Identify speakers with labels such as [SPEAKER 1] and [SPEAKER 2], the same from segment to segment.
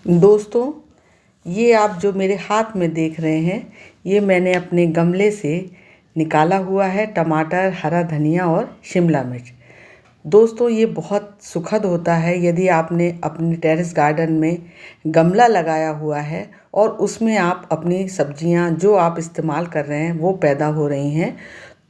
[SPEAKER 1] दोस्तों, ये आप जो मेरे हाथ में देख रहे हैं, ये मैंने अपने गमले से निकाला हुआ है टमाटर, हरा धनिया और शिमला मिर्च। दोस्तों, ये बहुत सुखद होता है यदि आपने अपने टेरेस गार्डन में गमला लगाया हुआ है और उसमें आप अपनी सब्जियां जो आप इस्तेमाल कर रहे हैं वो पैदा हो रही हैं।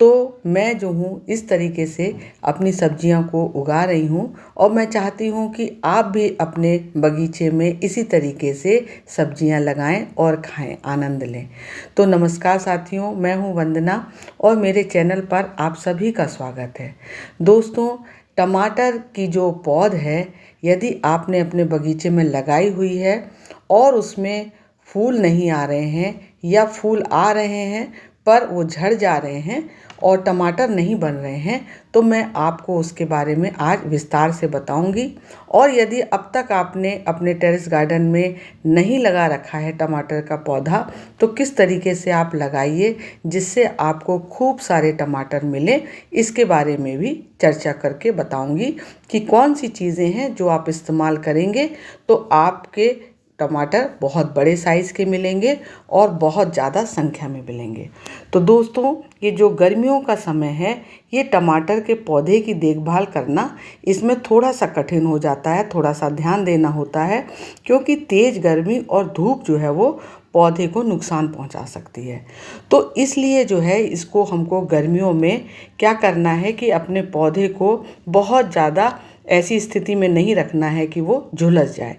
[SPEAKER 1] तो मैं जो हूँ इस तरीके से अपनी सब्जियां को उगा रही हूँ और मैं चाहती हूँ कि आप भी अपने बगीचे में इसी तरीके से सब्जियां लगाएं और खाएं, आनंद लें। तो नमस्कार साथियों, मैं हूँ वंदना और मेरे चैनल पर आप सभी का स्वागत है। दोस्तों, टमाटर की जो पौध है, यदि आपने अपने बगीचे में लगाई हुई है और उसमें फूल नहीं आ रहे हैं या फूल आ रहे हैं पर वो झड़ जा रहे हैं और टमाटर नहीं बन रहे हैं, तो मैं आपको उसके बारे में आज विस्तार से बताऊंगी। और यदि अब तक आपने अपने टेरेस गार्डन में नहीं लगा रखा है टमाटर का पौधा, तो किस तरीके से आप लगाइए जिससे आपको खूब सारे टमाटर मिले, इसके बारे में भी चर्चा करके बताऊंगी कि कौन सी चीज़ें हैं जो आप इस्तेमाल करेंगे तो आपके टमाटर बहुत बड़े साइज़ के मिलेंगे और बहुत ज़्यादा संख्या में मिलेंगे। तो दोस्तों, ये जो गर्मियों का समय है, ये टमाटर के पौधे की देखभाल करना इसमें थोड़ा सा कठिन हो जाता है, थोड़ा सा ध्यान देना होता है, क्योंकि तेज़ गर्मी और धूप जो है वो पौधे को नुकसान पहुंचा सकती है। तो इसलिए जो है इसको हमको गर्मियों में क्या करना है कि अपने पौधे को बहुत ज़्यादा ऐसी स्थिति में नहीं रखना है कि वो झुलस जाए।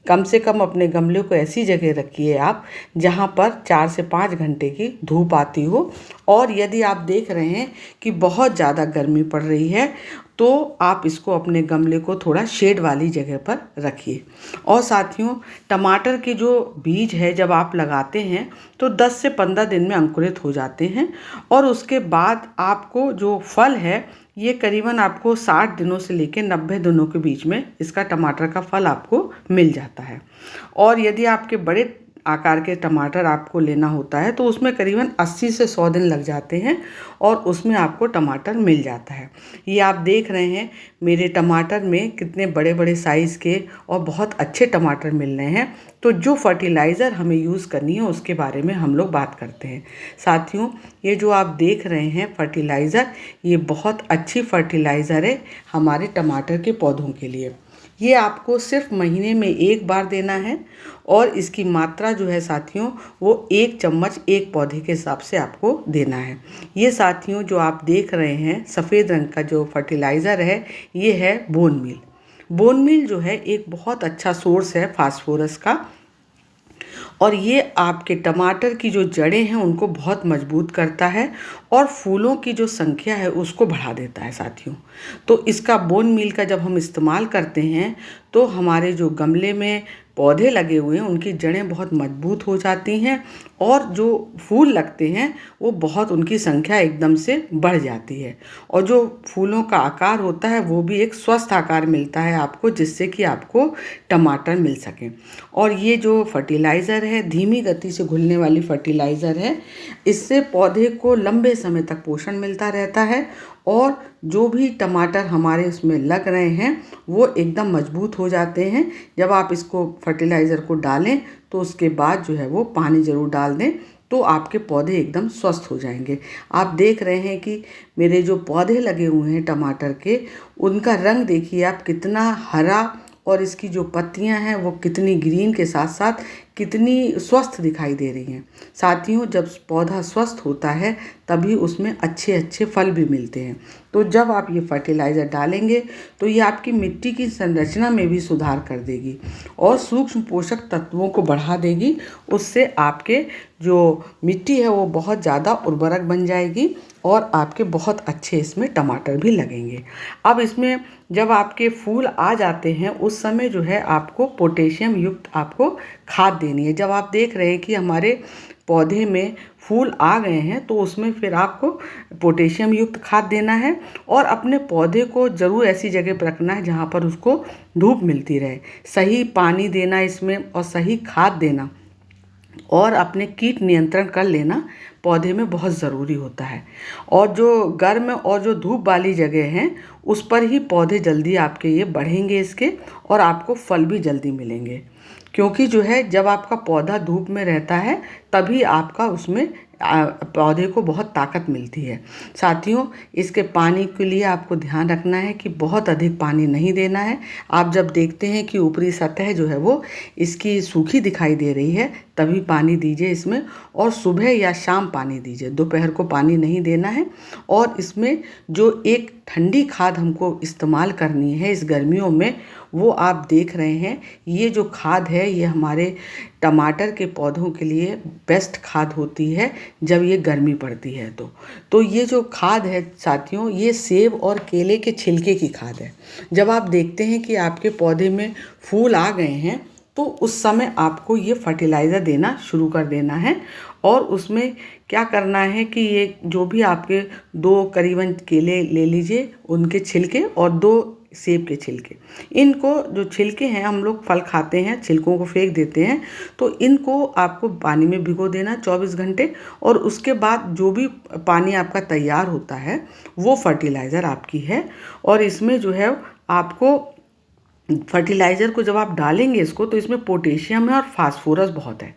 [SPEAKER 1] कम से कम अपने गमले को ऐसी जगह रखिए आप जहाँ पर 4 से 5 घंटे की धूप आती हो। और यदि आप देख रहे हैं कि बहुत ज़्यादा गर्मी पड़ रही है तो आप इसको अपने गमले को थोड़ा शेड वाली जगह पर रखिए। और साथियों, टमाटर के जो बीज है जब आप लगाते हैं तो 10 से 15 दिन में अंकुरित हो जाते हैं और उसके बाद आपको जो फल है ये करीबन आपको 60 दिनों से लेकर 90 दिनों के बीच में इसका टमाटर का फल आपको मिल जाता है। और यदि आपके बड़े आकार के टमाटर आपको लेना होता है तो उसमें करीबन 80 से 100 दिन लग जाते हैं और उसमें आपको टमाटर मिल जाता है। ये आप देख रहे हैं मेरे टमाटर में कितने बड़े बड़े साइज़ के और बहुत अच्छे टमाटर मिल रहे हैं। तो जो फर्टिलाइज़र हमें यूज़ करनी है उसके बारे में हम लोग बात करते हैं। साथियों, ये जो आप देख रहे हैं फर्टिलाइज़र, ये बहुत अच्छी फर्टिलाइज़र है हमारे टमाटर के पौधों के लिए। ये आपको सिर्फ महीने में 1 बार देना है और इसकी मात्रा जो है साथियों वो 1 चम्मच एक पौधे के हिसाब से आपको देना है। ये साथियों जो आप देख रहे हैं सफ़ेद रंग का जो फर्टिलाइज़र है, ये है बोन मील। बोन मील जो है एक बहुत अच्छा सोर्स है फास्फोरस का और ये आपके टमाटर की जो जड़ें हैं उनको बहुत मजबूत करता है और फूलों की जो संख्या है उसको बढ़ा देता है साथियों। तो इसका बोन मील का जब हम इस्तेमाल करते हैं तो हमारे जो गमले में पौधे लगे हुए हैं उनकी जड़ें बहुत मजबूत हो जाती हैं और जो फूल लगते हैं वो बहुत उनकी संख्या एकदम से बढ़ जाती है और जो फूलों का आकार होता है वो भी एक स्वस्थ आकार मिलता है आपको, जिससे कि आपको टमाटर मिल सकें। और ये जो फर्टिलाइज़र है धीमी गति से घुलने वाली फर्टिलाइज़र है, इससे पौधे को लंबे समय तक पोषण मिलता रहता है और जो भी टमाटर हमारे उसमें लग रहे हैं वो एकदम मजबूत हो जाते हैं। जब आप इसको फर्टिलाइज़र को डालें तो उसके बाद जो है वो पानी ज़रूर डाल दें तो आपके पौधे एकदम स्वस्थ हो जाएंगे। आप देख रहे हैं कि मेरे जो पौधे लगे हुए हैं टमाटर के, उनका रंग देखिए आप कितना हरा और इसकी जो पत्तियां हैं वो कितनी ग्रीन के साथ साथ कितनी स्वस्थ दिखाई दे रही हैं। साथियों, जब पौधा स्वस्थ होता है तभी उसमें अच्छे अच्छे फल भी मिलते हैं। तो जब आप ये फर्टिलाइज़र डालेंगे तो ये आपकी मिट्टी की संरचना में भी सुधार कर देगी और सूक्ष्म पोषक तत्वों को बढ़ा देगी। उससे आपके जो मिट्टी है वो बहुत ज़्यादा उर्वरक बन जाएगी और आपके बहुत अच्छे इसमें टमाटर भी लगेंगे। अब इसमें जब आपके फूल आ जाते हैं उस समय जो है आपको पोटेशियम युक्त आपको खाद देनी है। जब आप देख रहे हैं कि हमारे पौधे में फूल आ गए हैं तो उसमें फिर आपको पोटेशियम युक्त खाद देना है और अपने पौधे को ज़रूर ऐसी जगह पर रखना है जहाँ पर उसको धूप मिलती रहे। सही पानी देना इसमें और सही खाद देना और अपने कीट नियंत्रण कर लेना पौधे में बहुत ज़रूरी होता है। और जो गर्म और जो धूप वाली जगह है उस पर ही पौधे जल्दी आपके ये बढ़ेंगे इसके, और आपको फल भी जल्दी मिलेंगे। क्योंकि जो है जब आपका पौधा धूप में रहता है तभी आपका उसमें पौधे को बहुत ताकत मिलती है। साथियों, इसके पानी के लिए आपको ध्यान रखना है कि बहुत अधिक पानी नहीं देना है। आप जब देखते हैं कि ऊपरी सतह जो है वो इसकी सूखी दिखाई दे रही है तभी पानी दीजिए इसमें, और सुबह या शाम पानी दीजिए, दोपहर को पानी नहीं देना है। और इसमें जो एक ठंडी खाद हमको इस्तेमाल करनी है इस गर्मियों में, वो आप देख रहे हैं, ये जो खाद है ये हमारे टमाटर के पौधों के लिए बेस्ट खाद होती है जब ये गर्मी पड़ती है। तो ये जो खाद है साथियों, ये सेब और केले के छिलके की खाद है। जब आप देखते हैं कि आपके पौधे में फूल आ गए हैं तो उस समय आपको ये फर्टिलाइज़र देना शुरू कर देना है। और उसमें क्या करना है कि ये जो भी आपके 2 करीबन केले ले लीजिए, उनके छिलके, और 2 सेब के छिलके। इनको जो छिलके हैं, हम लोग फल खाते हैं, छिलकों को फेंक देते हैं, तो इनको आपको पानी में भिगो देना 24 घंटे। और उसके बाद जो भी पानी आपका तैयार होता है वो फर्टिलाइज़र आपकी है। और इसमें जो है आपको फर्टिलाइज़र को जब आप डालेंगे इसको, तो इसमें पोटेशियम है और फास्फोरस बहुत है।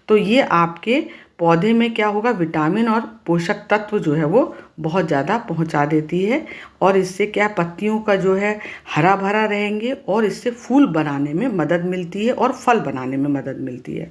[SPEAKER 1] तो ये आपके पौधे में क्या होगा, विटामिन और पोषक तत्व जो है वो बहुत ज़्यादा पहुंचा देती है। और इससे क्या, पत्तियों का जो है हरा भरा रहेंगे, और इससे फूल बनाने में मदद मिलती है और फल बनाने में मदद मिलती है।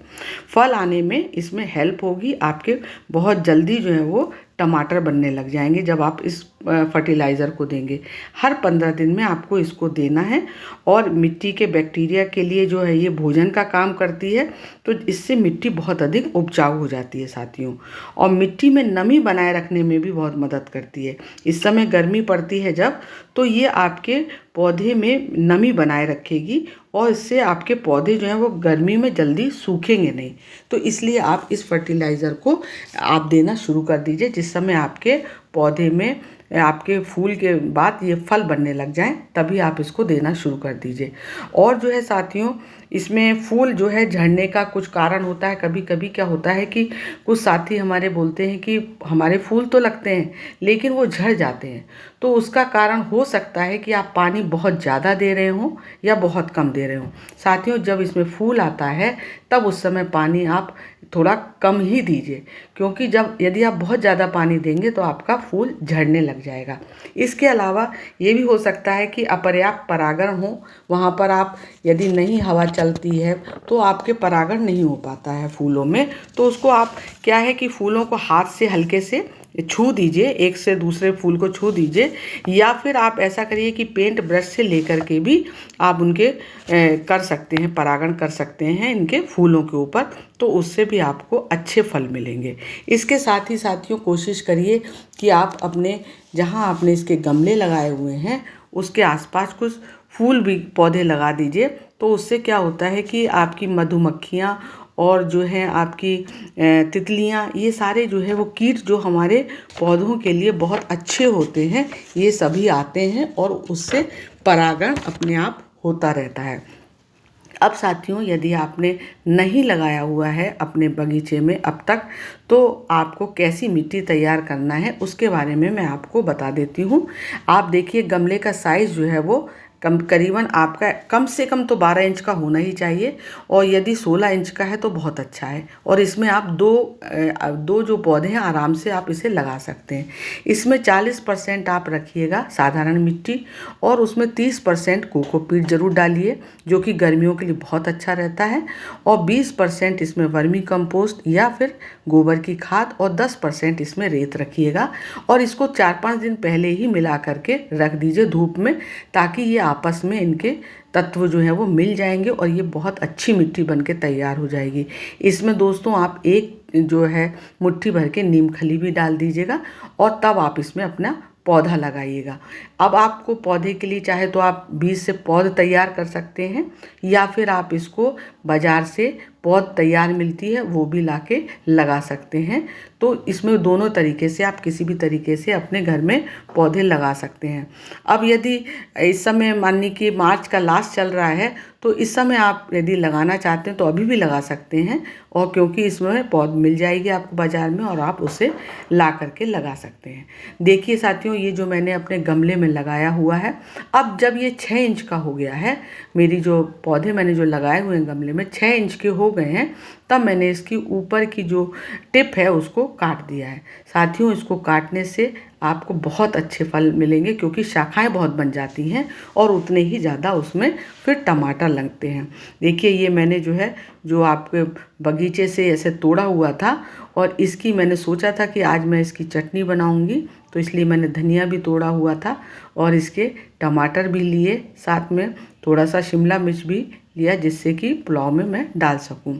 [SPEAKER 1] फल आने में इसमें हेल्प होगी आपके, बहुत जल्दी जो है वो टमाटर बनने लग जाएंगे जब आप इस फर्टिलाइज़र को देंगे। हर 15 दिन में आपको इसको देना है। और मिट्टी के बैक्टीरिया के लिए जो है ये भोजन का काम करती है, तो इससे मिट्टी बहुत अधिक उपजाऊ हो जाती है साथियों। और मिट्टी में नमी बनाए रखने में भी बहुत मदद करती है। इस समय गर्मी पड़ती है जब, तो ये आपके पौधे में नमी बनाए रखेगी, और इससे आपके पौधे जो हैं वो गर्मी में जल्दी सूखेंगे नहीं। तो इसलिए आप इस फर्टिलाइज़र को आप देना शुरू कर दीजिए जिस समय आपके पौधे में आपके फूल के बाद ये फल बनने लग जाएं, तभी आप इसको देना शुरू कर दीजिए। और जो है साथियों, इसमें फूल जो है झड़ने का कुछ कारण होता है। कभी कभी क्या होता है कि कुछ साथी हमारे बोलते हैं कि हमारे फूल तो लगते हैं लेकिन वो झड़ जाते हैं। तो उसका कारण हो सकता है कि आप पानी बहुत ज़्यादा दे रहे हों या बहुत कम दे रहे हों। साथियों, जब इसमें फूल आता है तब उस समय पानी आप थोड़ा कम ही दीजिए, क्योंकि यदि आप बहुत ज़्यादा पानी देंगे तो आपका फूल झड़ने लग जाएगा। इसके अलावा ये भी हो सकता है कि अपर्याप्त परागण हो, वहाँ पर आप यदि नहीं हवा चलती है तो आपके परागण नहीं हो पाता है फूलों में। तो उसको आप क्या है कि फूलों को हाथ से हल्के से छू दीजिए, एक से दूसरे फूल को छू दीजिए, या फिर आप ऐसा करिए कि पेंट ब्रश से लेकर के भी आप उनके कर सकते हैं, परागण कर सकते हैं इनके फूलों के ऊपर, तो उससे भी आपको अच्छे फल मिलेंगे। इसके साथ ही साथियों, कोशिश करिए कि आप अपने जहाँ आपने इसके गमले लगाए हुए हैं उसके आसपास कुछ फूल भी पौधे लगा दीजिए। तो उससे क्या होता है कि आपकी मधुमक्खियाँ और जो है आपकी तितलियाँ, ये सारे जो है वो कीट जो हमारे पौधों के लिए बहुत अच्छे होते हैं, ये सभी आते हैं और उससे परागण अपने आप होता रहता है। अब साथियों, यदि आपने नहीं लगाया हुआ है अपने बगीचे में अब तक, तो आपको कैसी मिट्टी तैयार करना है उसके बारे में मैं आपको बता देती हूँ। आप देखिए, गमले का साइज़ जो है वो करीबन आपका कम से कम तो 12 इंच का होना ही चाहिए, और यदि 16 इंच का है तो बहुत अच्छा है। और इसमें आप दो जो पौधे हैं आराम से आप इसे लगा सकते हैं। इसमें 40% आप रखिएगा साधारण मिट्टी, और उसमें 30% कोकोपीट जरूर डालिए जो कि गर्मियों के लिए बहुत अच्छा रहता है, और 20% इसमें वर्मी कंपोस्ट या फिर गोबर की खाद, और 10% इसमें रेत रखिएगा। और इसको 4-5 दिन पहले ही मिला करके रख दीजिए धूप में, ताकि ये आपस में इनके तत्व जो है वो मिल जाएंगे और ये बहुत अच्छी मिट्टी बन के तैयार हो जाएगी। इसमें दोस्तों आप एक जो है मुट्ठी भर के नीम खली भी डाल दीजिएगा, और तब आप इसमें अपना पौधा लगाइएगा। अब आपको पौधे के लिए चाहे तो आप बीज से पौध तैयार कर सकते हैं, या फिर आप इसको बाज़ार से पौध तैयार मिलती है वो भी लाके लगा सकते हैं। तो इसमें दोनों तरीके से आप किसी भी तरीके से अपने घर में पौधे लगा सकते हैं। अब यदि इस समय मानिए कि मार्च का लास्ट चल रहा है, तो इस समय आप यदि लगाना चाहते हैं तो अभी भी लगा सकते हैं, और क्योंकि इसमें पौध मिल जाएगी आपको बाज़ार में और आप उसे ला करके लगा सकते हैं। देखिए साथियों, ये जो मैंने अपने गमले में लगाया हुआ है, अब जब ये 6 इंच का हो गया है, मेरी जो पौधे मैंने जो लगाए हुए हैं गमले में 6 इंच के हो गए हैं, तब मैंने इसकी ऊपर की जो टिप है उसको काट दिया है। साथियों, इसको काटने से आपको बहुत अच्छे फल मिलेंगे, क्योंकि शाखाएं बहुत बन जाती हैं और उतने ही ज़्यादा उसमें फिर टमाटर लगते हैं। देखिए, ये मैंने जो है जो आपके बगीचे से ऐसे तोड़ा हुआ था, और इसकी मैंने सोचा था कि आज मैं इसकी चटनी बनाऊंगी, तो इसलिए मैंने धनिया भी तोड़ा हुआ था और इसके टमाटर भी लिए, साथ में थोड़ा सा शिमला मिर्च भी लिया, जिससे कि पुलाव में मैं डाल सकूं।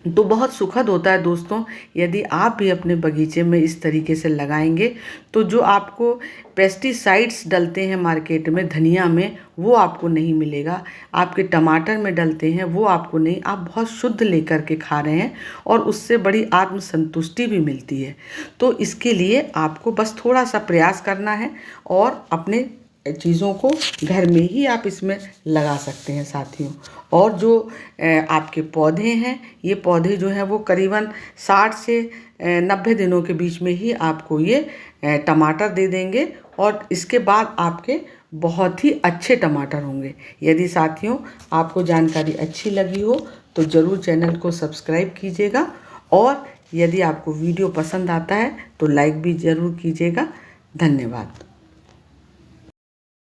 [SPEAKER 1] तो बहुत सुखद होता है दोस्तों, यदि आप भी अपने बगीचे में इस तरीके से लगाएंगे, तो जो आपको पेस्टिसाइड्स डलते हैं मार्केट में धनिया में, वो आपको नहीं मिलेगा। आपके टमाटर में डलते हैं, वो आपको नहीं, आप बहुत शुद्ध लेकर के खा रहे हैं और उससे बड़ी आत्मसंतुष्टि भी मिलती है। तो इसके लिए आपको बस थोड़ा सा प्रयास करना है और अपने चीज़ों को घर में ही आप इसमें लगा सकते हैं साथियों। और जो आपके पौधे हैं, ये पौधे जो हैं वो करीबन 60 से 90 दिनों के बीच में ही आपको ये टमाटर दे देंगे, और इसके बाद आपके बहुत ही अच्छे टमाटर होंगे। यदि साथियों आपको जानकारी अच्छी लगी हो तो ज़रूर चैनल को सब्सक्राइब कीजिएगा, और यदि आपको वीडियो पसंद आता है तो लाइक भी ज़रूर कीजिएगा। धन्यवाद।